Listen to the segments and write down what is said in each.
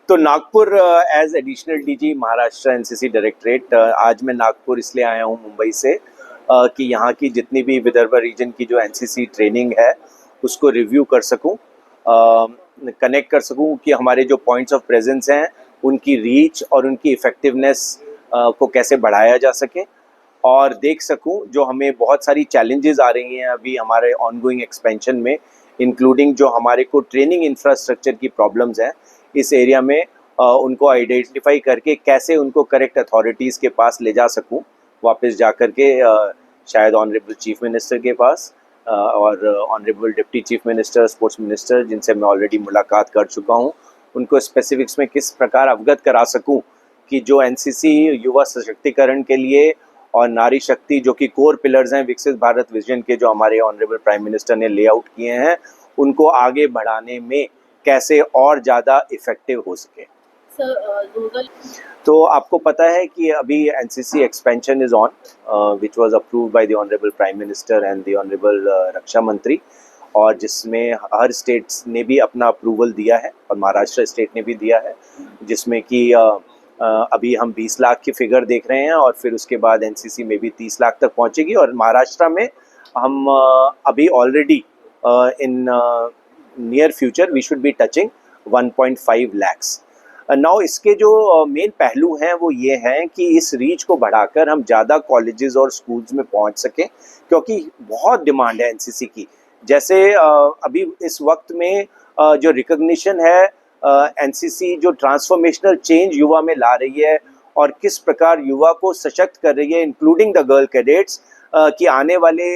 तो Nagpur as additional DG Maharashtra NCC directorate, आज मैं नागपुर इसलिए आया हूँ मुंबई से कि यहाँ की जितनी भी विदर्भ रीजन की जो एनसीसी ट्रेनिंग है उसको रिव्यू कर सकूँ, कनेक्ट कर सकूँ कि हमारे जो पॉइंट्स ऑफ प्रेजेंस हैं उनकी रीच और उनकी इफ़ेक्टिवनेस को कैसे बढ़ाया जा सके, और देख सकूँ जो हमें बहुत सारी चैलेंजेस आ रही हैं अभी हमारे ऑनगोइंग एक्सपेंशन में, इंक्लूडिंग जो हमारे को ट्रेनिंग इंफ्रास्ट्रक्चर की प्रॉब्लम्स हैं इस एरिया में, उनको आइडेंटिफाई करके कैसे उनको करेक्ट अथॉरिटीज़ के पास ले जा सकूं, वापस जा कर के शायद ऑनरेबल चीफ मिनिस्टर के पास और honourable deputy chief minister, sports minister, जिनसे मैं ऑलरेडी मुलाकात कर चुका हूं, उनको स्पेसिफिक्स में किस प्रकार अवगत करा सकूं कि जो एनसीसी युवा सशक्तिकरण के लिए और नारी शक्ति जो कि कोर पिलर्स हैं विकसित भारत विजन के, जो हमारे ऑनरेबल प्राइम मिनिस्टर ने लेआउट किए हैं, उनको आगे बढ़ाने में कैसे और ज़्यादा इफेक्टिव हो सके। तो आपको पता है कि अभी NCC expansion is on, which was approved by the honourable prime minister and the honourable रक्षा मंत्री, और जिसमें हर स्टेट्स ने भी अपना अप्रूवल दिया है और महाराष्ट्र स्टेट ने भी दिया है, जिसमें कि अभी हम 20 लाख की फिगर देख रहे हैं और फिर उसके बाद एनसीसी में भी 30 लाख तक पहुंचेगी, और महाराष्ट्र में हम अभी already in near future we should be touching 1.5 lakhs। Now इसके जो मेन पहलू हैं वो ये हैं कि इस रीच को बढ़ाकर हम ज़्यादा कॉलेजेस और स्कूल्स में पहुंच सकें, क्योंकि बहुत डिमांड है एनसीसी की। जैसे अभी इस वक्त में जो रिकग्निशन है एनसीसी जो ट्रांसफॉर्मेशनल चेंज युवा में ला रही है और किस प्रकार युवा को सशक्त कर रही है, इंक्लूडिंग द गर्ल कैडेट्स, कि आने वाले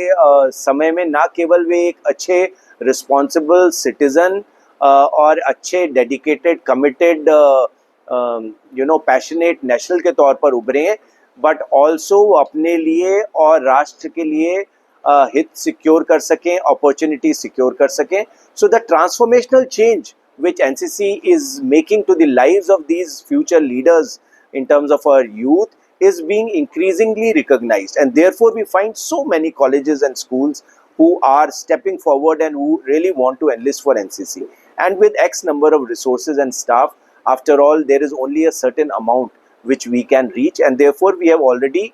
समय में ना केवल वे एक अच्छे रिस्पॉन्सिबल सिटीजन और अच्छे डेडिकेटेड कमिटेड पैशनेट नेशनल के तौर पर उभरे हैं, बट ऑल्सो अपने लिए और राष्ट्र के लिए हित सिक्योर कर सकें, अपॉर्चुनिटी सिक्योर कर सकें। So the transformational change which NCC is making to the lives of these future leaders in terms of our youth is being increasingly recognized, and therefore we find so many colleges and schools who are stepping forward and who really want to enlist for NCC. And with X number of resources and staff, after all, there is only a certain amount which we can reach, and therefore we have already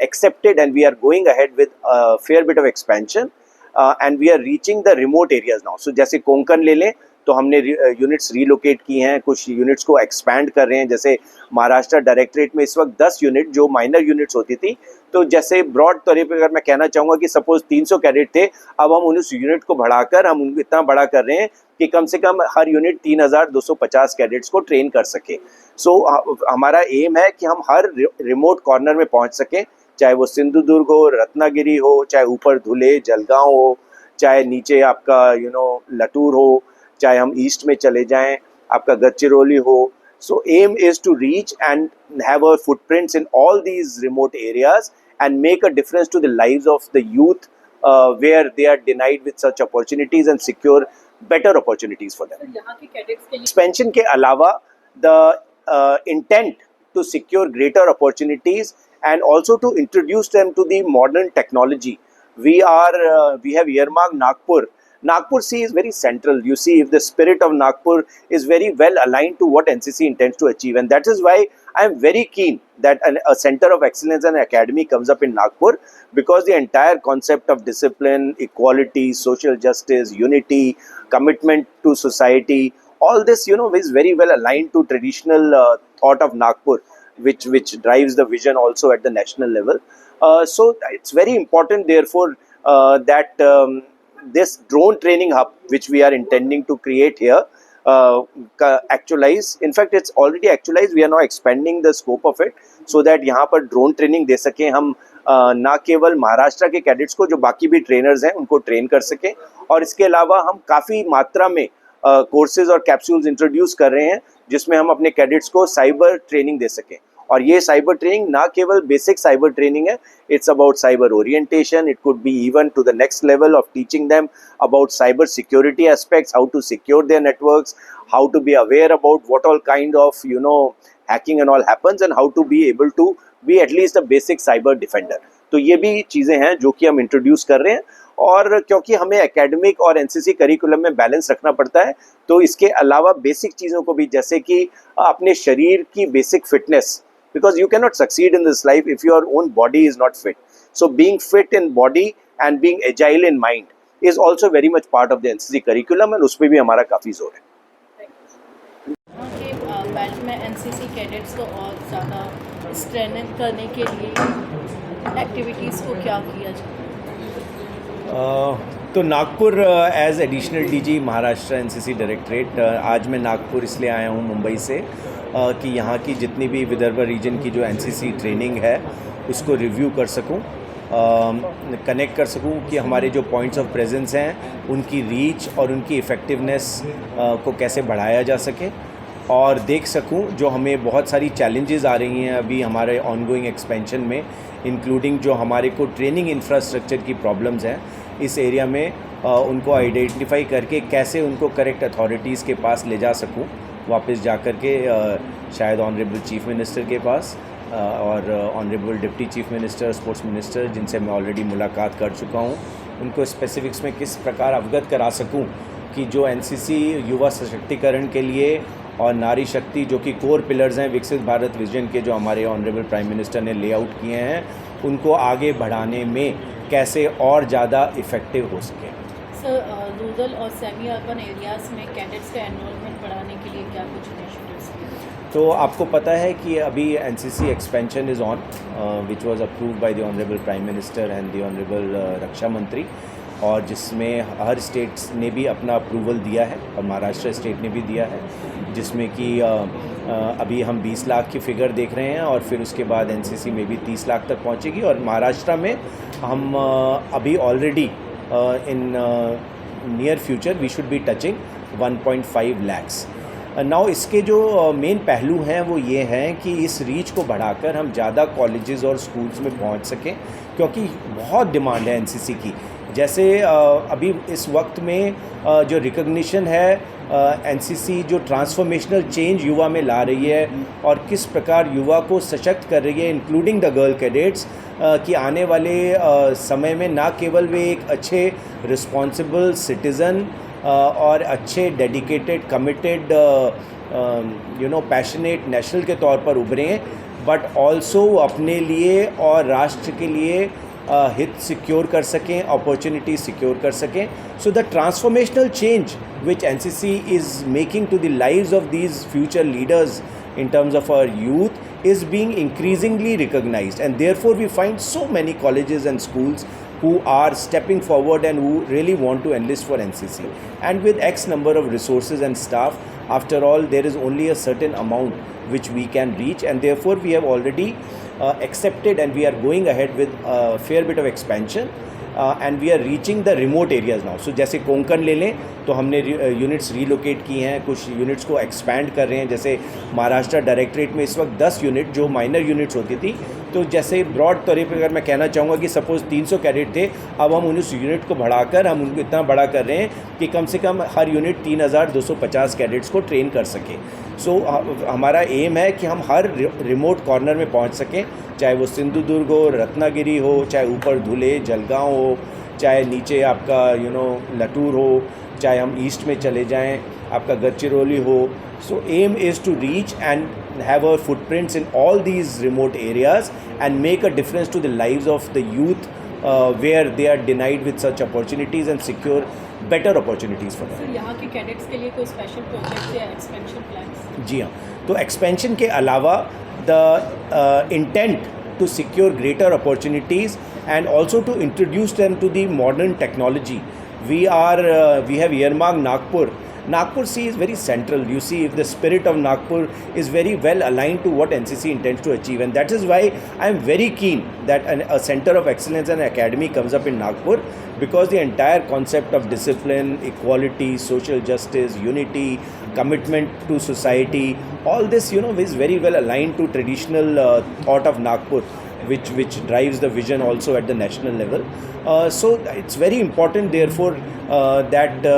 accepted and we are going ahead with a fair bit of expansion, and we are reaching the remote areas now. So जैसे कोंकण ले लें तो हमने units relocate की हैं, कुछ units को expand कर रहे हैं। जैसे महाराष्ट्र डायरेक्टरेट में इस वक्त 10 यूनिट जो माइनर यूनिट्स होती थी, तो जैसे ब्रॉड तौर पर अगर मैं कहना चाहूँगा कि सपोज 300 कैडेट थे, अब हम उस यूनिट को बढ़ाकर हम उनको इतना बड़ा कर रहे हैं कि कम से कम हर यूनिट 3250 कैडेट्स को ट्रेन कर सके। सो हमारा एम है कि हम हर रिमोट कॉर्नर में पहुँच सकें, चाहे वो सिंधुदुर्ग हो, रत्नागिरी हो, चाहे ऊपर धुले जलगांव हो, चाहे नीचे आपका लटूर हो, चाहे हम ईस्ट में चले जाएं आपका गडचिरोली हो। So aim is to reach and have a footprints in all these remote areas and make a difference to the lives of the youth where they are denied with such opportunities and secure better opportunities for them. यहाँ के cadets के लिए expansion के अलावा the intent to secure greater opportunities and also to introduce them to the modern technology. We have earmarked Nagpur. Nagpur C is very central. You see, if the spirit of Nagpur is very well aligned to what NCC intends to achieve, and that is why I am very keen that a center of excellence and academy comes up in Nagpur, because the entire concept of discipline, equality, social justice, unity, commitment to society, all this is very well aligned to traditional thought of Nagpur, which drives the vision also at the national level. So it's very important therefore that this drone training hub which we are intending to create here actualize. In fact, it's already actualized. We are now expanding the scope of it so that यहाँ पर drone training दे सकें हम, ना केवल महाराष्ट्र के cadets को, जो बाकी भी ट्रेनर्स हैं उनको ट्रेन कर सकें, और इसके अलावा हम काफ़ी मात्रा में कोर्सेज और कैप्सूल्स इंट्रोड्यूस कर रहे हैं जिसमें हम अपने कैडेट्स को साइबर ट्रेनिंग दे सकें। और ये साइबर ट्रेनिंग ना केवल बेसिक साइबर ट्रेनिंग है, it's about cyber orientation, it could be even to the next level of teaching them about cyber security aspects, how to secure their networks, how to be aware about what all kind of hacking and all happens, and how to be able to be at least a basic cyber defender. तो ये भी चीज़ें हैं जो कि हम introduce कर रहे हैं, और क्योंकि हमें एकेडमिक और एनसीसी करिकुलम में बैलेंस रखना पड़ता है, तो इसके अलावा बेसिक चीज़ों को भी, जैसे कि अपने शरीर की basic fitness, because you cannot succeed in this life if your own body is not fit. So being fit in body and being agile in mind is also very much part of the NCC curriculum, and उस पे भी हमारा काफ़ी जोर है। Belt में NCC cadets को और ज़्यादा स्ट्रेंथन करने के लिए एक्टिविटीज़ को क्या किया जाए? तो Nagpur as additional DG Maharashtra NCC directorate, आज मैं नागपुर इसलिए आया हूँ मुंबई से कि यहाँ की जितनी भी विदर्भ रीजन की जो एनसीसी ट्रेनिंग है उसको रिव्यू कर सकूँ, कनेक्ट कर सकूँ कि हमारे जो पॉइंट्स ऑफ प्रेजेंस हैं उनकी रीच और उनकी इफ़ेक्टिवनेस को कैसे बढ़ाया जा सके, और देख सकूं जो हमें बहुत सारी चैलेंजेस आ रही हैं अभी हमारे ऑनगोइंग एक्सपेंशन में, इंक्लूडिंग जो हमारे को ट्रेनिंग इंफ्रास्ट्रक्चर की प्रॉब्लम्स हैं इस एरिया में, उनको आइडेंटिफाई करके कैसे उनको करेक्ट अथॉरिटीज़ के पास ले जा सकूं, वापस जा कर के शायद ऑनरेबल चीफ मिनिस्टर के पास और honourable deputy chief minister, sports minister, जिनसे मैं ऑलरेडी मुलाकात कर चुका हूँ, उनको स्पेसिफिक्स में किस प्रकार अवगत करा सकूँ कि जो एनसीसी युवा सशक्तिकरण के लिए और नारी शक्ति जो कि कोर पिलर्स हैं विकसित भारत विजन के, जो हमारे ऑनरेबल प्राइम मिनिस्टर ने लेआउट किए हैं, उनको आगे बढ़ाने में कैसे और ज़्यादा इफ़ेक्टिव हो सके। सर, रूरल और सेमी अर्बन एरियाज़ में कैडेट्स का एनरोलमेंट बढ़ाने के लिए क्या कुछ इनिशिएटिव्स लिए? तो आपको पता है कि अभी NCC expansion is on, which was approved by the honourable prime minister and the honourable रक्षा मंत्री, और जिसमें हर स्टेट्स ने भी अपना अप्रूवल दिया है और महाराष्ट्र स्टेट ने भी दिया है, जिसमें कि अभी हम 20 लाख की फ़िगर देख रहे हैं और फिर उसके बाद एनसीसी में भी 30 लाख तक पहुंचेगी, और महाराष्ट्र में हम अभी already in near future we should be touching 1.5 lakhs. Now इसके जो मेन पहलू हैं वो ये हैं कि इस रीच को बढ़ाकर हम ज़्यादा कॉलेजेस और स्कूल्स में पहुंच सकें, क्योंकि बहुत डिमांड है एनसीसी की। जैसे अभी इस वक्त में जो रिकग्निशन है एनसीसी जो ट्रांसफॉर्मेशनल चेंज युवा में ला रही है और किस प्रकार युवा को सशक्त कर रही है, इंक्लूडिंग द गर्ल कैडेट्स, कि आने वाले समय में ना केवल वे एक अच्छे रिस्पॉन्सिबल सिटीज़न और अच्छे डेडिकेटेड कमिटेड पैशनेट नेशनल के तौर पर उभरें, बट ऑल्सो अपने लिए और राष्ट्र के लिए हित सिक्योर कर सकें, अपॉर्चुनिटी सिक्योर कर सकें. So the transformational change which NCC is making to the lives of these future leaders in terms of our youth is being increasingly recognized, and therefore we find so many colleges and schools who are stepping forward and who really want to enlist for NCC, and with X number of resources and staff. After all, there is only a certain amount which we can reach, and therefore we have already accepted and we are going ahead with a fair bit of expansion. And we are reaching the remote areas now. So जैसे कोंकण ले लें तो हमने units relocate की हैं, कुछ units को expand कर रहे हैं. जैसे महाराष्ट्र डायरेक्टरेट में इस वक्त 10 यूनिट जो माइनर यूनिट्स होती थी, तो जैसे ब्रॉड तौर पर अगर मैं कहना चाहूँगा कि सपोज़ 300 कैडेट थे, अब हम उस यूनिट को बढ़ाकर हम उनको इतना बड़ा कर रहे हैं कि कम से कम हर यूनिट 3250 कैडेट्स को ट्रेन कर सके. सो हमारा एम है कि हम हर रिमोट कॉर्नर में पहुंच सकें, चाहे वो सिंधुदुर्ग हो, रत्नागिरी हो, चाहे ऊपर धुले जलगांव हो, चाहे नीचे आपका लटूर हो, चाहे हम ईस्ट में चले जाएं आपका गढ़चिरौली हो. So aim is to reach and have our footprints in all these remote areas and make a difference to the lives of the youth where they are denied with such opportunities and secure better opportunities for them. So, यहाँ के cadets के लिए कोई special project या expansion plans? जी हाँ, तो expansion के अलावा the intent to secure greater opportunities and also to introduce them to the modern technology. We have earmarked Nagpur. Nagpur C is very central. You see, if the spirit of Nagpur is very well aligned to what NCC intends to achieve, and that is why I am very keen that a center of excellence and academy comes up in Nagpur, because the entire concept of discipline, equality, social justice, unity, commitment to society, all this is very well aligned to traditional thought of Nagpur, which drives the vision also at the national level. So it's very important therefore that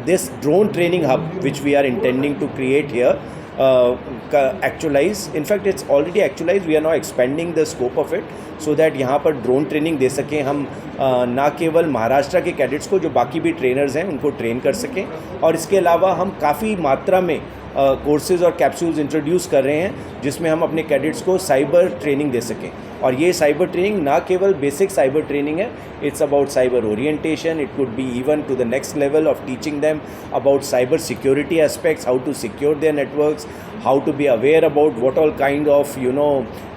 this drone training hub which we are intending to create here actualise, in fact it's already actualise, we are now expanding the scope of it so that यहाँ पर drone training दे सकें हम, ना केवल महाराष्ट्र के cadets को, जो बाकी भी ट्रेनर्स हैं उनको ट्रेन कर सकें, और इसके अलावा हम काफ़ी मात्रा में कोर्सेज़ और कैप्सूल्स इंट्रोड्यूस कर रहे हैं जिसमें हम अपने कैडेट्स को साइबर ट्रेनिंग दे सकें। और ये साइबर ट्रेनिंग ना केवल बेसिक साइबर ट्रेनिंग है, it's about cyber orientation, it could be even to the next level of teaching them about cyber security aspects, how to secure their networks, how to be aware about what all kind of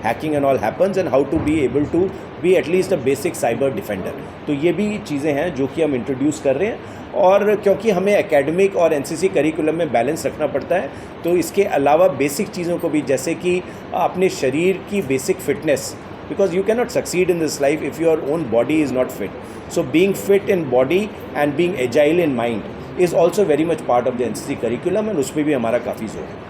hacking and all happens, and how to be able to be at least a basic cyber defender। तो ये भी चीज़ें हैं जो कि हम introduce कर रहे हैं, और क्योंकि हमें एकेडमिक और एनसीसी करिकुलम में बैलेंस रखना पड़ता है, तो इसके अलावा बेसिक चीज़ों को भी, जैसे कि अपने शरीर की basic fitness, because you can not succeed in this life if your own body is not fit, so being fit in body and being agile in mind is also very much part of the NCC curriculum, and उस पर भी हमारा काफ़ी जोर है।